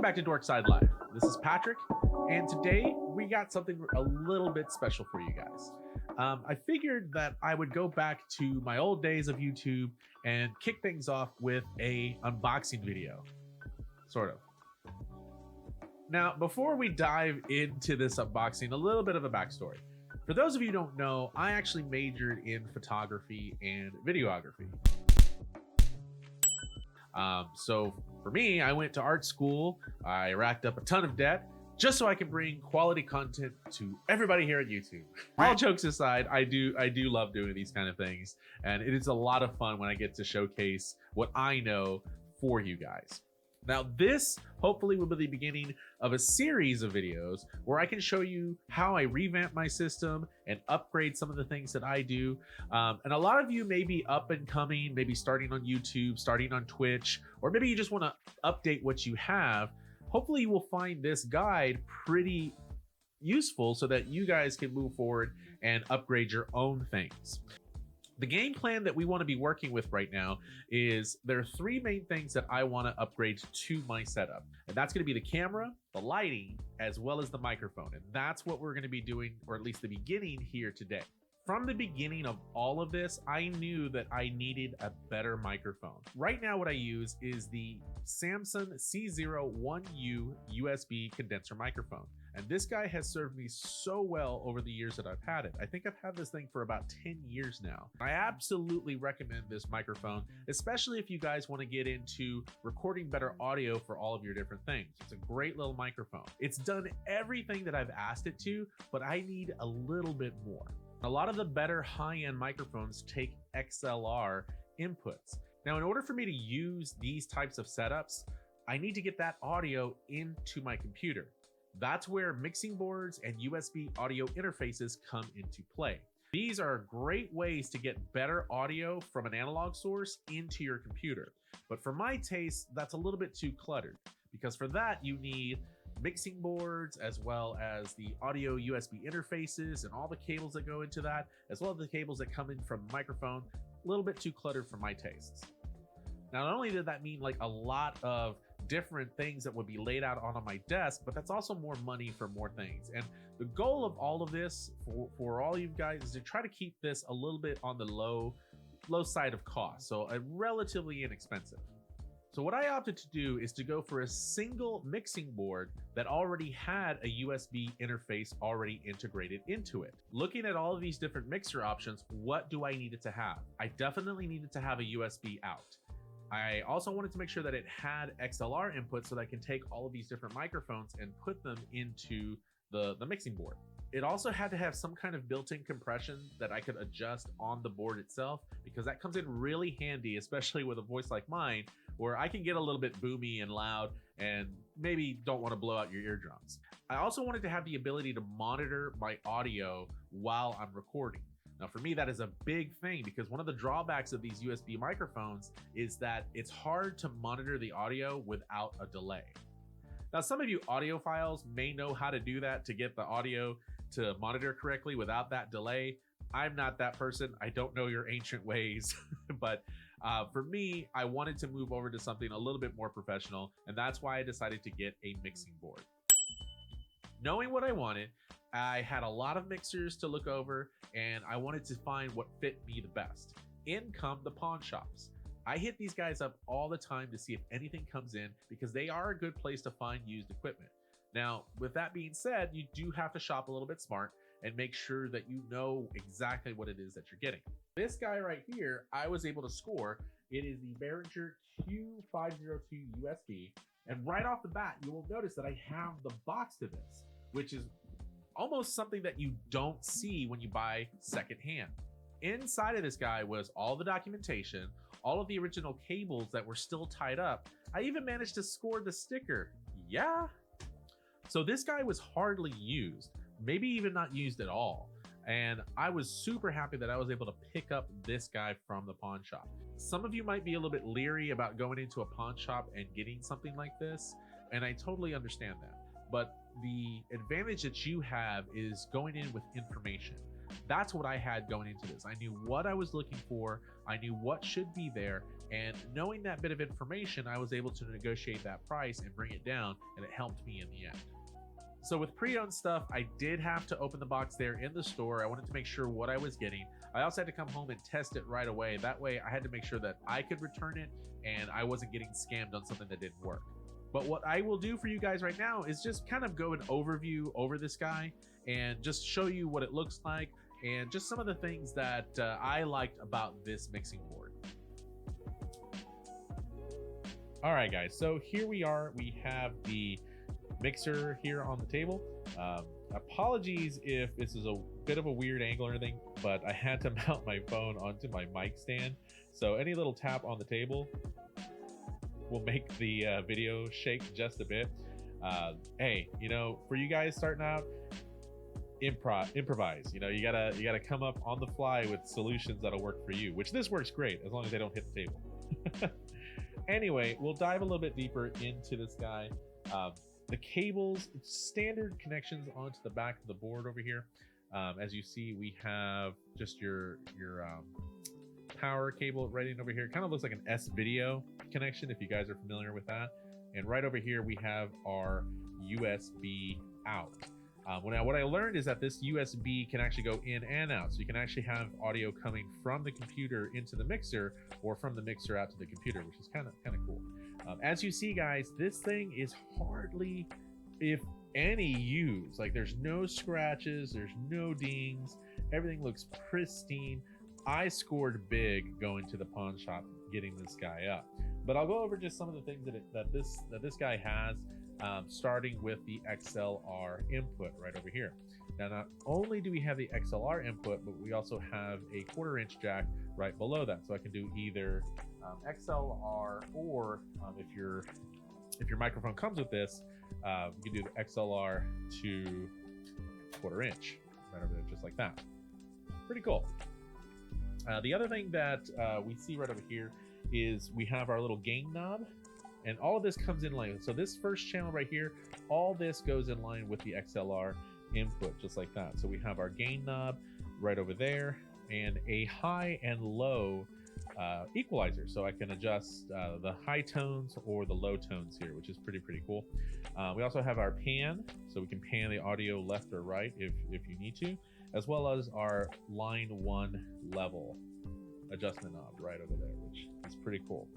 back to Dorkside Live. This is Patrick, and today we got something a little bit special for you guys. I figured that I would go back to my old days of YouTube and kick things off with a unboxing video, sort of. Now, before we dive into this unboxing, a little bit of a backstory. For those of you who don't know, I actually majored in photography and videography. So for me, I went to art school. I racked up a ton of debt just so I can bring quality content to everybody here at YouTube. All jokes aside, I do love doing these kind of things, and it is a lot of fun when I get to showcase what I know for you guys. Now, this hopefully will be the beginning of a series of videos where I can show you how I revamp my system and upgrade some of the things that I do. And a lot of you may be up and coming, maybe starting on YouTube, starting on Twitch, or maybe you just want to update what you have. Hopefully you will find this guide pretty useful so that you guys can move forward and upgrade your own things. The game plan that we want to be working with right now is there are three main things that I want to upgrade to my setup. And that's going to be the camera, the lighting, as well as the microphone. And that's what we're going to be doing, or at least the beginning here today. From the beginning of all of this, I knew that I needed a better microphone. Right now, what I use is the Samsung C01U USB condenser microphone. And this guy has served me so well over the years that I've had it. I think I've had this thing for about 10 years now. I absolutely recommend this microphone, especially if you guys want to get into recording better audio for all of your different things. It's a great little microphone. It's done everything that I've asked it to, but I need a little bit more. A lot of the better high-end microphones take XLR inputs. Now, in order for me to use these types of setups, I need to get that audio into my computer. That's where mixing boards and USB audio interfaces come into play. These are great ways to get better audio from an analog source into your computer. But for my taste, that's a little bit too cluttered, because for that you need mixing boards as well as the audio USB interfaces and all the cables that go into that, as well as the cables that come in from the microphone. A little bit too cluttered for my tastes. Now, not only did that mean like a lot of different things that would be laid out on my desk, but that's also more money for more things. And the goal of all of this for all you guys is to try to keep this a little bit on the low side of cost, so relatively inexpensive. So what I opted to do is to go for a single mixing board that already had a USB interface already integrated into it. Looking at all of these different mixer options, what do I need it to have? I definitely needed to have a USB out. I also wanted to make sure that it had XLR input so that I can take all of these different microphones and put them into the mixing board. It also had to have some kind of built-in compression that I could adjust on the board itself, because that comes in really handy, especially with a voice like mine, where I can get a little bit boomy and loud and maybe don't want to blow out your eardrums. I also wanted to have the ability to monitor my audio while I'm recording. Now, for me, that is a big thing, because one of the drawbacks of these USB microphones is that it's hard to monitor the audio without a delay. Now, some of you audiophiles may know how to do that, to get the audio to monitor correctly without that delay. I'm not that person. I don't know your ancient ways, but for me, I wanted to move over to something a little bit more professional, and that's why I decided to get a mixing board. Knowing what I wanted, I had a lot of mixers to look over, and I wanted to find what fit me the best. In come the pawn shops. I hit these guys up all the time to see if anything comes in, because they are a good place to find used equipment. Now, with that being said, you do have to shop a little bit smart and make sure that you know exactly what it is that you're getting. This guy right here, I was able to score. It is the Behringer Q502USB. And right off the bat, you will notice that I have the box to this, which is almost something that you don't see when you buy secondhand. Inside of this guy was all the documentation, all of the original cables that were still tied up. I even managed to score the sticker. Yeah. So this guy was hardly used, maybe even not used at all. And I was super happy that I was able to pick up this guy from the pawn shop. Some of you might be a little bit leery about going into a pawn shop and getting something like this, and I totally understand that. But the advantage that you have is going in with information. That's what I had going into this. I knew what I was looking for. I knew what should be there. And knowing that bit of information, I was able to negotiate that price and bring it down, and it helped me in the end. So with pre-owned stuff, I did have to open the box there in the store. I wanted to make sure what I was getting. I also had to come home and test it right away. That way I had to make sure that I could return it and I wasn't getting scammed on something that didn't work. But what I will do for you guys right now is just kind of go an overview over this guy and just show you what it looks like and just some of the things that I liked about this mixing board. All right, guys, so here we are. We have the mixer here on the table. Apologies if this is a bit of a weird angle or anything, but I had to mount my phone onto my mic stand. So any little tap on the table will make the video shake just a bit. Hey, you know, for you guys starting out, improvise. You know, you gotta come up on the fly with solutions that'll work for you, which this works great as long as they don't hit the table. Anyway, we'll dive a little bit deeper into this guy. The cables, standard connections onto the back of the board over here. As you see, we have just your power cable right in over here. Kind of looks like an S-video connection if you guys are familiar with that. And right over here we have our USB out. What I learned is that this USB can actually go in and out. So you can actually have audio coming from the computer into the mixer or from the mixer out to the computer, which is kind of cool. As you see, guys, this thing is hardly, if any, used. Like, there's no scratches, there's no dings, everything looks pristine. I scored big going to the pawn shop getting this guy up. But I'll go over just some of the things that this guy has, starting with the XLR input right over here. Now, not only do we have the XLR input, but we also have a 1/4-inch jack right below that. So I can do either XLR or if your microphone comes with this, you can do the XLR to 1/4-inch right over there, just like that. Pretty cool. The other thing that we see right over here is we have our little gain knob, and all of this comes in line. So this first channel right here, all this goes in line with the XLR input, just like that. So we have our gain knob right over there and a high and low equalizer. So I can adjust the high tones or the low tones here, which is pretty cool. We also have our pan, so we can pan the audio left or right if you need to, as well as our line 1 level adjustment knob right over there, which is pretty cool.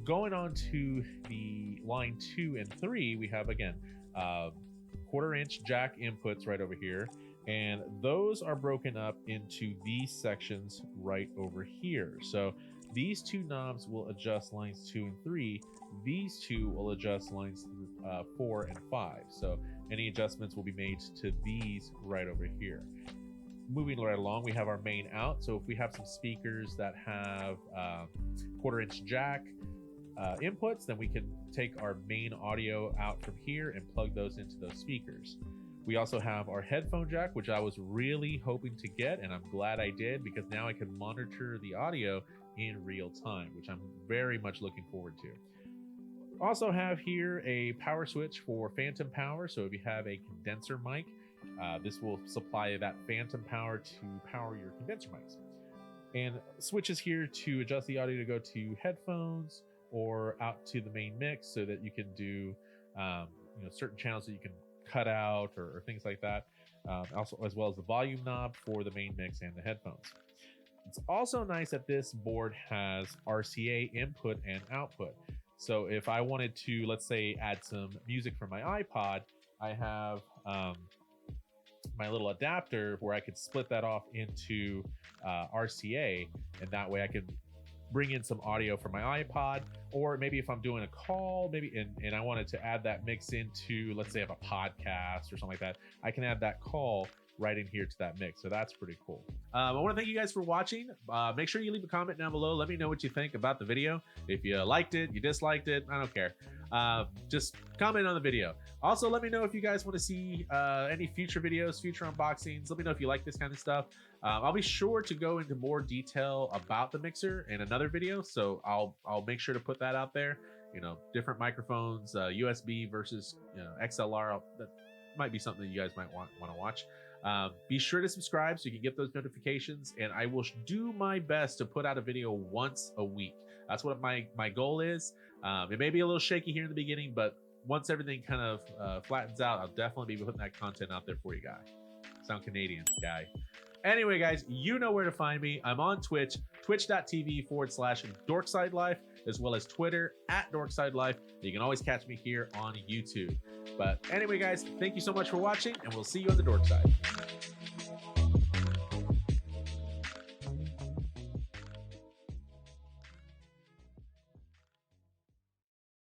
Going on to the line 2 and 3, we have, again, 1/4-inch jack inputs right over here, and those are broken up into these sections right over here. So these two knobs will adjust lines 2 and 3. These two will adjust lines 4 and 5. So any adjustments will be made to these right over here. Moving right along, we have our main out. So if we have some speakers that have 1/4-inch jack inputs, then we can take our main audio out from here and plug those into those speakers. We also have our headphone jack, which I was really hoping to get, and I'm glad I did, because now I can monitor the audio in real time, which I'm very much looking forward to. Also have here a power switch for phantom power. So if you have a condenser mic, this will supply that phantom power to power your condenser mics. And switches here to adjust the audio to go to headphones or out to the main mix, so that you can do certain channels that you can cut out or things like that. Also, as well as the volume knob for the main mix and the headphones. It's also nice that this board has RCA input and output. So if I wanted to, let's say, add some music from my iPod, I have my little adapter where I could split that off into RCA, and that way I could bring in some audio from my iPod, or maybe if I'm doing a call, and I wanted to add that mix into, let's say, I have a podcast or something like that, I can add that call right in here to that mix. So that's pretty cool. I want to thank you guys for watching. Make sure you leave a comment down below. Let me know what you think about the video. If you liked it, you disliked it, I don't care. Just comment on the video. Also, let me know if you guys want to see any future videos, future unboxings. Let me know if you like this kind of stuff. I'll be sure to go into more detail about the mixer in another video, so I'll make sure to put that out there. Different microphones, USB versus XLR. That might be something that you guys might want to watch. Be sure to subscribe so you can get those notifications, and I will do my best to put out a video once a week. That's what my goal is. It may be a little shaky here in the beginning, but once everything kind of flattens out, I'll definitely be putting that content out there for you guys. Sound Canadian, guy. Anyway, guys, you know where to find me. I'm on Twitch, twitch.tv/DorksideLife, as well as Twitter @DorksideLife. You can always catch me here on YouTube. But anyway, guys, thank you so much for watching, and we'll see you on the dork side.